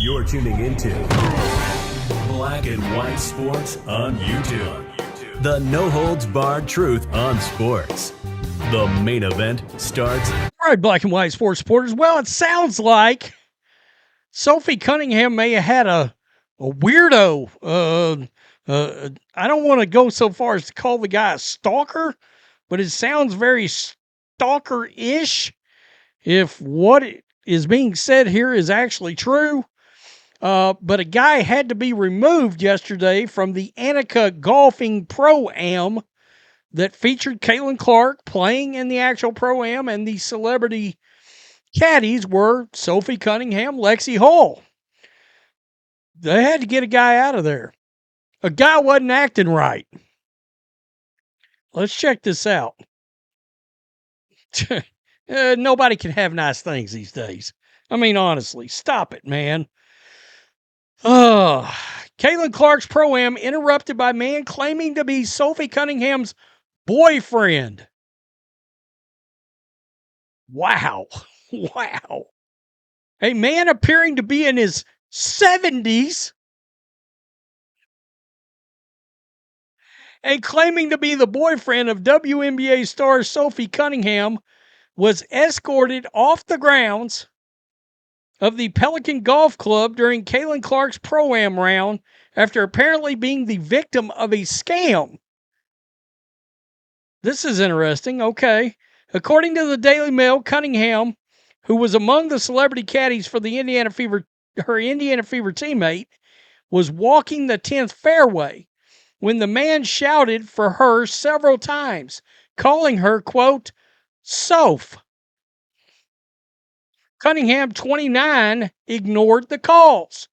You're tuning into Black and White Sports on YouTube. The no-holds-barred truth on sports. The main event starts. All right, Black and White Sports supporters. Well, it sounds like Sophie Cunningham may have had a weirdo. I don't want to go so far as to call the guy a stalker, but it sounds very stalker-ish if what is being said here is actually true. But a guy had to be removed yesterday from the Annika golfing pro-am that featured Caitlin Clark playing in the actual pro-am, and the celebrity caddies were Sophie Cunningham, Lexi Hall. They had to get a guy out of there. A guy wasn't acting right. Let's check this out. Nobody can have nice things these days. I mean, honestly, stop it, man. Caitlin Clark's pro-am interrupted by man claiming to be Sophie Cunningham's boyfriend. Wow. Wow. A man appearing to be in his 70s and claiming to be the boyfriend of WNBA star Sophie Cunningham was escorted off the grounds of the Pelican Golf Club during Caitlin Clark's pro-am round after apparently being the victim of a scam. This is interesting. Okay. According to the Daily Mail, Cunningham, who was among the celebrity caddies for the her Indiana Fever teammate, was walking the 10th fairway when the man shouted for her several times, calling her, quote, Soph. Cunningham, 29, ignored the calls.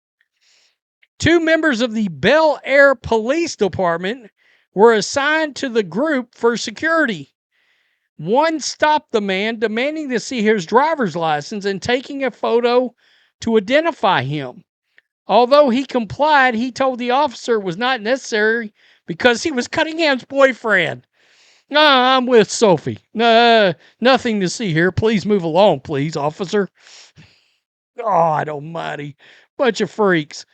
Two members of the Bel Air Police Department were assigned to the group for security. One stopped the man, demanding to see his driver's license and taking a photo to identify him. Although he complied, he told the officer it was not necessary because he was Cunningham's boyfriend. Nah, I'm with Sophie. Nothing to see here. Please move along, please, officer. God almighty. Bunch of freaks.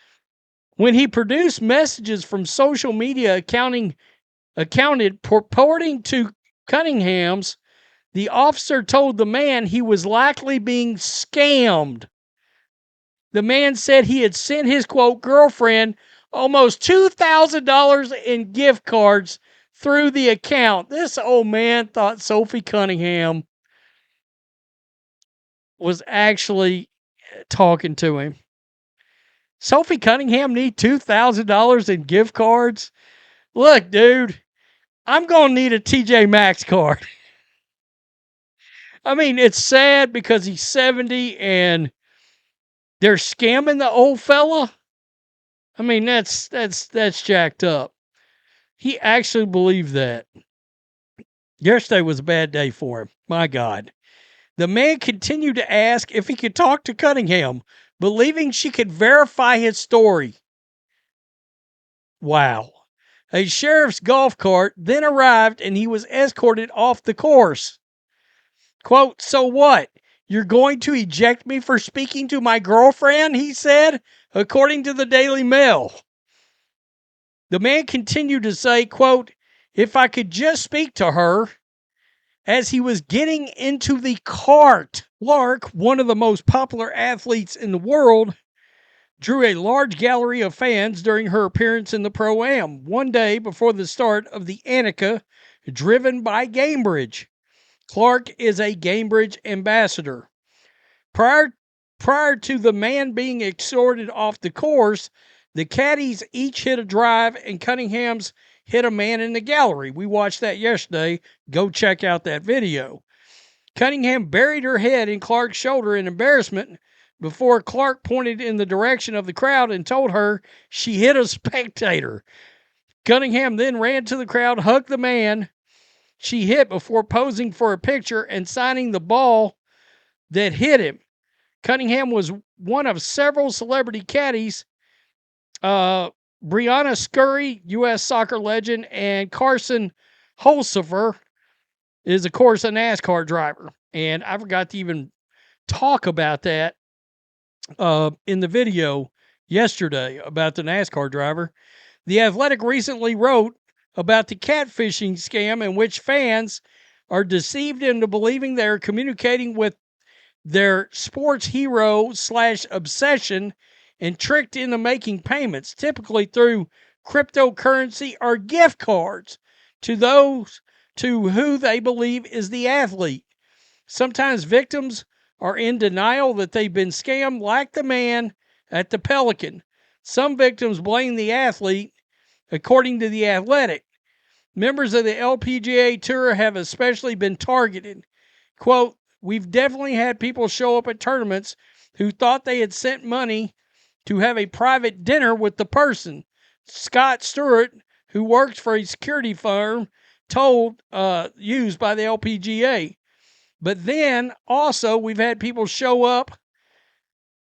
When he produced messages from social media accounted purporting to Cunningham's, the officer told the man he was likely being scammed. The man said he had sent his, quote, girlfriend almost $2,000 in gift cards through the account. This old man thought Sophie Cunningham was actually talking to him. Sophie Cunningham need $2,000 in gift cards? Look, dude, I'm going to need a TJ Maxx card. I mean, it's sad because he's 70 and they're scamming the old fella. I mean, that's jacked up. He actually believed that. Yesterday was a bad day for him. My God. The man continued to ask if he could talk to Cunningham, believing she could verify his story. Wow. A sheriff's golf cart then arrived and he was escorted off the course. Quote, so what? You're going to eject me for speaking to my girlfriend, he said, according to the Daily Mail. The man continued to say, quote, if I could just speak to her, as he was getting into the cart. Clark, one of the most popular athletes in the world, drew a large gallery of fans during her appearance in the Pro-Am one day before the start of the Annika, driven by Gainbridge. Clark is a Gainbridge ambassador. Prior to the man being escorted off the course, the caddies each hit a drive and Cunningham's hit a man in the gallery. We watched that yesterday. Go check out that video. Cunningham buried her head in Clark's shoulder in embarrassment before Clark pointed in the direction of the crowd and told her she hit a spectator. Cunningham then ran to the crowd, hugged the man she hit before posing for a picture and signing the ball that hit him. Cunningham was one of several celebrity caddies, Brianna Scurry, U.S. soccer legend, and Carson Holsever is, of course, a NASCAR driver. And I forgot to even talk about that in the video yesterday about the NASCAR driver. The Athletic recently wrote about the catfishing scam in which fans are deceived into believing they're communicating with their sports hero / obsession and tricked into making payments, typically through cryptocurrency or gift cards, to those to who they believe is the athlete. Sometimes victims are in denial that they've been scammed, like the man at the Pelican. Some victims blame the athlete, according to The Athletic. Members of the LPGA Tour have especially been targeted. Quote, "We've definitely had people show up at tournaments who thought they had sent money to have a private dinner with the person," Scott Stewart, who works for a security firm, told used by the LPGA. But then also we've had people show up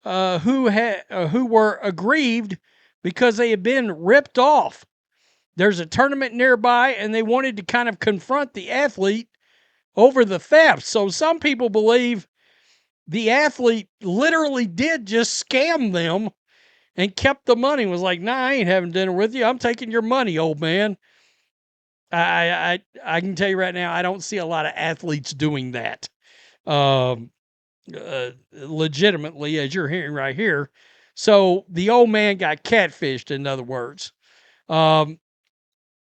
who were aggrieved because they had been ripped off. There's a tournament nearby, and they wanted to kind of confront the athlete over the theft. So some people believe the athlete literally did just scam them and kept the money. Was like, "Nah, I ain't having dinner with you. I'm taking your money, old man." I can tell you right now, I don't see a lot of athletes doing that. Legitimately, as you're hearing right here. So the old man got catfished, in other words.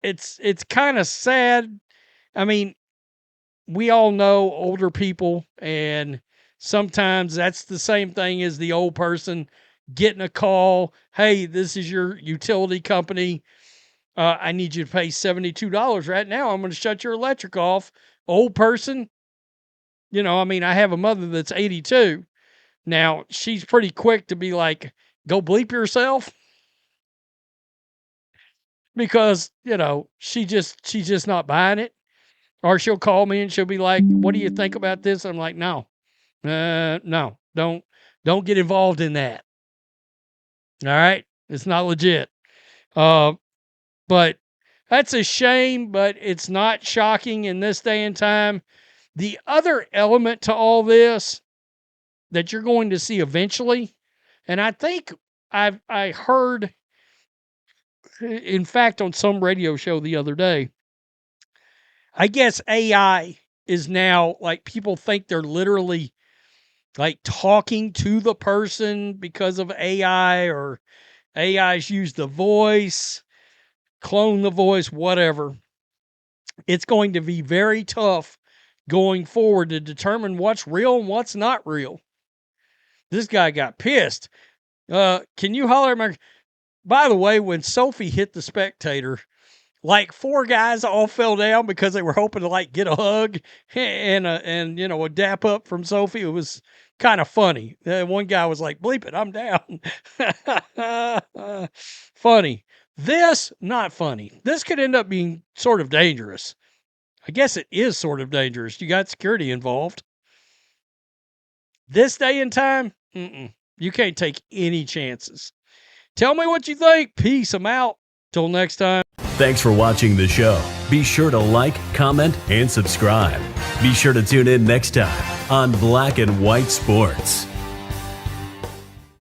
It's kind of sad. I mean, we all know older people, and sometimes that's the same thing as the old person getting a call. "Hey, this is your utility company. I need you to pay $72 right now. I'm going to shut your electric off." Old person, I have a mother that's 82. Now, she's pretty quick to be like, "Go bleep yourself," because, she's just not buying it. Or she'll call me and she'll be like, "What do you think about this?" I'm like, "No, no, don't get involved in that. All right. It's not legit." Uh, but that's a shame, but it's not shocking in this day and time. The other element to all this that you're going to see eventually, and I think I heard, in fact, on some radio show the other day, I guess AI is now, like, people think they're literally like talking to the person because of AI, or AI's use the voice, clone the voice, whatever. It's going to be very tough going forward to determine what's real and what's not real. This guy got pissed. Can you holler at my... By the way, when Sophie hit the spectator, like 4 guys all fell down because they were hoping to like get a hug and a dap up from Sophie. It was kind of funny. One guy was like, "Bleep it, I'm down." Funny. This, not funny. This could end up being sort of dangerous. I guess it is sort of dangerous. You got security involved. This day and time, you can't take any chances. Tell me what you think. Peace. I'm out. Till next time. Thanks for watching the show. Be sure to like, comment, and subscribe. Be sure to tune in next time on Black and White Sports.